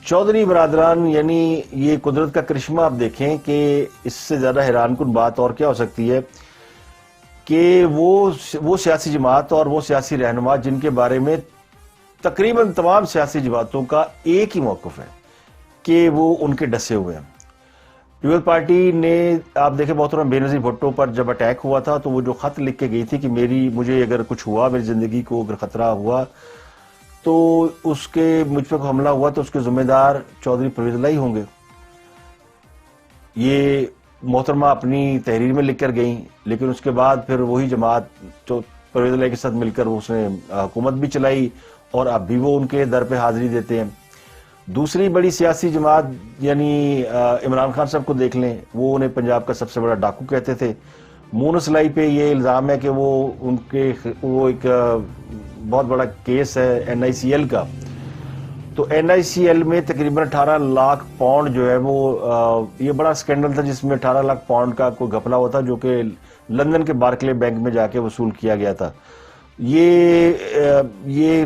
چودھری برادران یعنی یہ قدرت کا کرشمہ آپ دیکھیں کہ اس سے زیادہ حیران کن بات اور کیا ہو سکتی ہے کہ وہ سیاسی جماعت اور وہ سیاسی رہنما جن کے بارے میں تقریباً تمام سیاسی جماعتوں کا ایک ہی موقف ہے کہ وہ ان کے ڈسے ہوئے ہیں. پیپلز پارٹی نے آپ دیکھیں محترم بے نظیر بھٹو پر جب اٹیک ہوا تھا تو وہ جو خط لکھ کے گئی تھی کہ مجھے اگر کچھ ہوا، میری زندگی کو اگر خطرہ ہوا تو اس کے مجھ پہ حملہ ہوا تو اس کے ذمہ دار چودھری پرویز الہی ہوں گے. یہ محترمہ اپنی تحریر میں لکھ کر گئیں، لیکن اس کے بعد پھر وہی جماعت جو پرویز الہی کے ساتھ مل کر اس نے حکومت بھی چلائی اور اب بھی وہ ان کے در پہ حاضری دیتے ہیں. دوسری بڑی سیاسی جماعت یعنی عمران خان صاحب کو دیکھ لیں، وہ انہیں پنجاب کا سب سے بڑا ڈاکو کہتے تھے. مونس لائی پہ یہ الزام ہے کہ وہ ایک بہت بڑا کیس ہے این آئی سی ایل کا. تو این آئی سی ایل میں تقریباً 18 لاکھ پاؤنڈ جو ہے وہ یہ بڑا سکینڈل تھا جس میں 18 لاکھ پاؤنڈ کا کوئی گھپلا ہوا تھا جو کہ لندن کے بارکلے بینک میں جا کے وصول کیا گیا تھا. یہ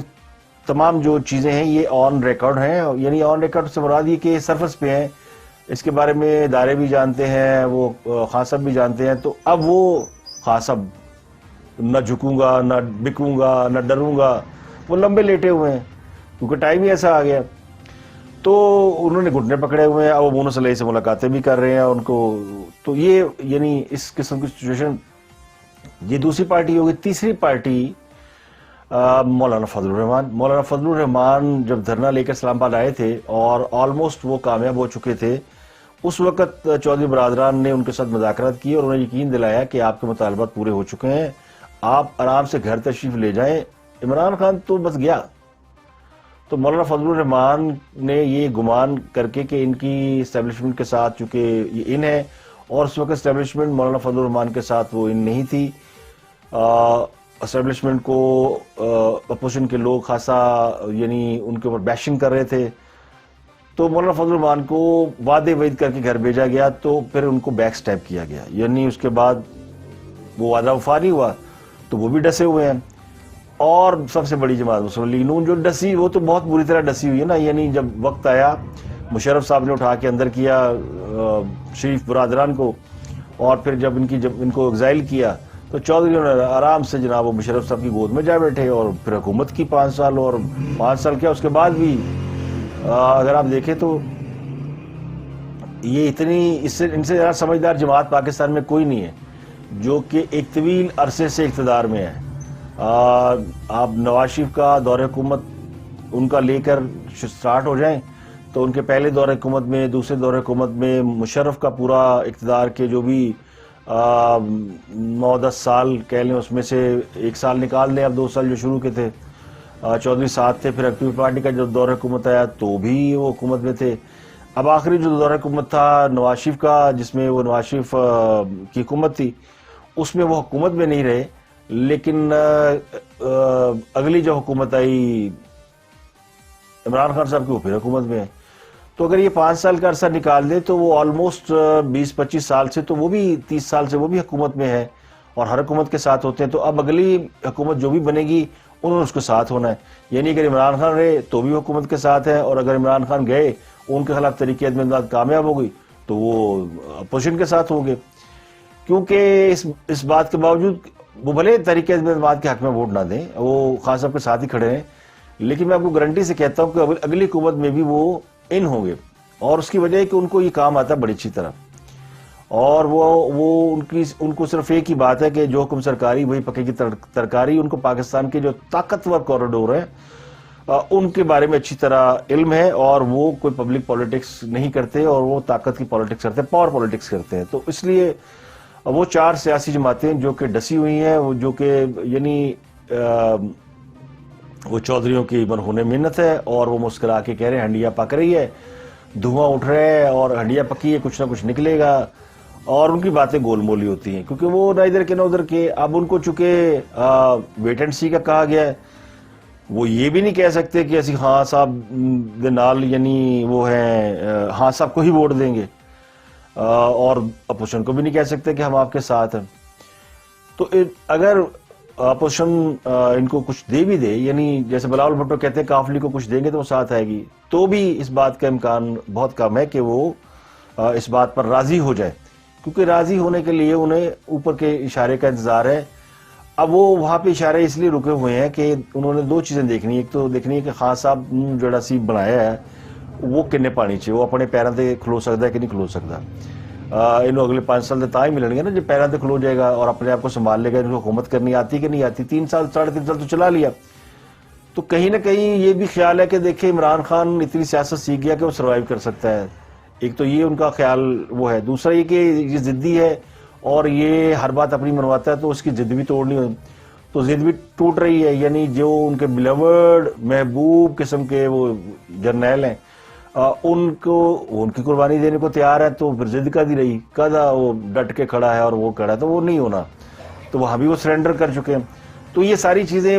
تمام جو چیزیں ہیں یہ آن ریکارڈ ہیں، یعنی آن ریکارڈ سے مراد یہ کہ سرفس پہ ہیں، اس کے بارے میں ادارے بھی جانتے ہیں، وہ خان صاحب بھی جانتے ہیں. تو اب وہ خان صاحب نہ جھکوں گا، نہ بکوں گا، نہ ڈروں گا، وہ لمبے لیٹے ہوئے ہیں کیونکہ ٹائم ہی ایسا آ گیا. تو انہوں نے گھٹنے پکڑے ہوئے ہیں، اب وہ مونس الہی سے ملاقاتیں بھی کر رہے ہیں ان کو. تو یہ یعنی اس قسم کی سچویشن، یہ دوسری پارٹی ہوگی. تیسری پارٹی مولانا فضل الرحمان جب دھرنا لے کر اسلام آباد آئے تھے اور آلموسٹ وہ کامیاب ہو چکے تھے، اس وقت چودھری برادران نے ان کے ساتھ مذاکرات کی اور انہیں یقین دلایا کہ آپ کے مطالبات پورے ہو چکے ہیں، آپ آرام سے گھر تشریف لے جائیں. عمران خان تو بس گیا. تو مولانا فضل الرحمان نے یہ گمان کر کے کہ ان کی اسٹیبلشمنٹ کے ساتھ، چونکہ یہ ان ہے اور اس وقت اسٹیبلشمنٹ مولانا فضل الرحمان کے ساتھ وہ ان نہیں تھی، اسٹیبلشمنٹ کو اپوزیشن کے لوگ خاصا یعنی ان کے اوپر بیشنگ کر رہے تھے. تو مولانا فضل الرحمان کو وعدے وعید کر کے گھر بھیجا گیا، تو پھر ان کو بیک سٹیپ کیا گیا، یعنی اس کے بعد وہ وعدہ وفا نہیں ہوا تو وہ بھی ڈسے ہوئے ہیں. اور سب سے بڑی جماعت مسلم لیگ نون جو ڈسی، وہ تو بہت بری طرح ڈسی ہوئی ہے نا. یعنی جب وقت آیا مشرف صاحب نے اٹھا کے اندر کیا شریف برادران کو، اور پھر جب ان کو ایگزائل کیا تو چودھریوں نے آرام سے جناب وہ مشرف صاحب کی گود میں جا بیٹھے اور پھر حکومت کی 5 سال، اور 5 سال کیا اس کے بعد بھی اگر آپ دیکھیں تو یہ ان سے زیادہ سمجھدار جماعت پاکستان میں کوئی نہیں ہے جو کہ ایک طویل عرصے سے اقتدار میں ہے. آپ نواز شریف کا دور حکومت ان کا لے کر سٹارٹ ہو جائیں تو ان کے پہلے دور حکومت میں، دوسرے دور حکومت میں مشرف کا پورا اقتدار کے جو بھی 9-10 سال کہہ لیں، اس میں سے 1 سال نکال دیں، اب 2 سال جو شروع کے تھے چودھری ساتھ تھے. پھر پیپلز پارٹی کا جو دور حکومت آیا تو بھی وہ حکومت میں تھے. اب آخری جو دور حکومت تھا نواز شریف کا، جس میں وہ نواز شریف کی حکومت تھی، اس میں وہ حکومت میں نہیں رہے، لیکن اگلی جو حکومت آئی عمران خان صاحب کی، وہ پھر حکومت میں ہے. تو اگر یہ 5 سال کا عرصہ نکال دے تو وہ آلموسٹ 20-25 سال سے، تو وہ بھی 30 سال سے وہ بھی حکومت میں ہے اور ہر حکومت کے ساتھ ہوتے ہیں. تو اب اگلی حکومت جو بھی بنے گی انہوں نے اس کے ساتھ ہونا ہے. یعنی اگر عمران خان رہے تو بھی حکومت کے ساتھ ہے، اور اگر عمران خان گئے ان کے خلاف تحریک امداد کامیاب ہو گئی تو وہ اپوزیشن کے ساتھ ہوں گے. کیونکہ اس بات کے باوجود وہ بھلے تحریک امداد کے حق میں ووٹ نہ دیں، وہ خان صاحب کے ساتھ ہی کھڑے ہیں، لیکن میں آپ کو گارنٹی سے کہتا ہوں کہ اگلی حکومت میں بھی وہ ان ہوں گے. اور اس کی وجہ ہے کہ ان کو یہ کام آتا ہے بڑی اچھی طرح، اور وہ ان کو صرف ایک ہی بات ہے کہ جو حکم سرکاری وہی پکے کی ترکاری. ان کو پاکستان کے جو طاقتور کوریڈور ہیں ان کے بارے میں اچھی طرح علم ہے، اور وہ کوئی پبلک پالیٹکس نہیں کرتے اور وہ طاقت کی پالیٹکس کرتے ہیں، پاور پالیٹکس کرتے ہیں. تو اس لیے وہ 4 سیاسی جماعتیں جو کہ ڈسی ہوئی ہیں، وہ جو کہ یعنی وہ چودھریوں کی مرہون محنت ہے، اور وہ مسکرا کے کہہ رہے ہیں ہنڈیا پک رہی ہے، دھواں اٹھ رہا ہے اور ہنڈیا پکی ہے، کچھ نہ کچھ نکلے گا. اور ان کی باتیں گول مولی ہوتی ہیں کیونکہ وہ نہ ادھر کے نہ ادھر کے. اب ان کو چونکہ ویٹ اینڈ سی کا کہا گیا ہے، وہ یہ بھی نہیں کہہ سکتے کہ اسی خان صاحب دے نال یعنی وہ ہیں خان صاحب کو ہی ووٹ دیں گے، اور اپوزیشن کو بھی نہیں کہہ سکتے کہ ہم آپ کے ساتھ ہیں. تو اگر اپوزیشن ان کو کچھ دے بھی دے، یعنی جیسے بلاول بھٹو کہتے ہیں قافلی کو کچھ دیں گے تو وہ ساتھ آئے گی، تو بھی اس بات کا امکان بہت کم ہے کہ وہ اس بات پر راضی ہو جائے، کیونکہ راضی ہونے کے لیے انہیں اوپر کے اشارے کا انتظار ہے۔ اب وہ وہاں پہ اشارے اس لیے رکے ہوئے ہیں کہ انہوں نے دو چیزیں دیکھنی ہیں، ایک تو دیکھنی ہے کہ خان صاحب جڑا سی بنایا ہے وہ کنے پانی چاہیے، وہ اپنے پیروں تے کھلو سکتا ہے کہ نہیں کھلو سکتا۔ انہوں اگلے 5 سال تک ہی ملیں گے نا جب پیروں تے کھلو جائے گا اور اپنے آپ کو سنبھال لے گا، ان کو حکومت کرنی آتی کہ نہیں آتی۔ 3 سال 3.5 سال تو چلا لیا، تو کہیں نہ کہیں یہ بھی خیال ہے کہ دیکھیں عمران خان اتنی سیاست سیکھ گیا کہ وہ سروائیو کر سکتا ہے، ایک تو یہ ان کا خیال وہ ہے، دوسرا یہ کہ یہ ضدی ہے اور یہ ہر بات اپنی منواتا ہے، تو اس کی ضد بھی توڑنی ہو، تو ضد بھی ٹوٹ رہی ہے، یعنی جو ان کے بلیورڈ محبوب قسم کے وہ جرنیل ہیں ان کی قربانی دینے کو تیار ہے، تو پھر ضد کا دی رہی کدا وہ ڈٹ کے کھڑا ہے اور وہ کھڑا ہے، تو وہ نہیں ہونا، تو وہاں بھی وہ سرنڈر کر چکے ہیں۔ تو یہ ساری چیزیں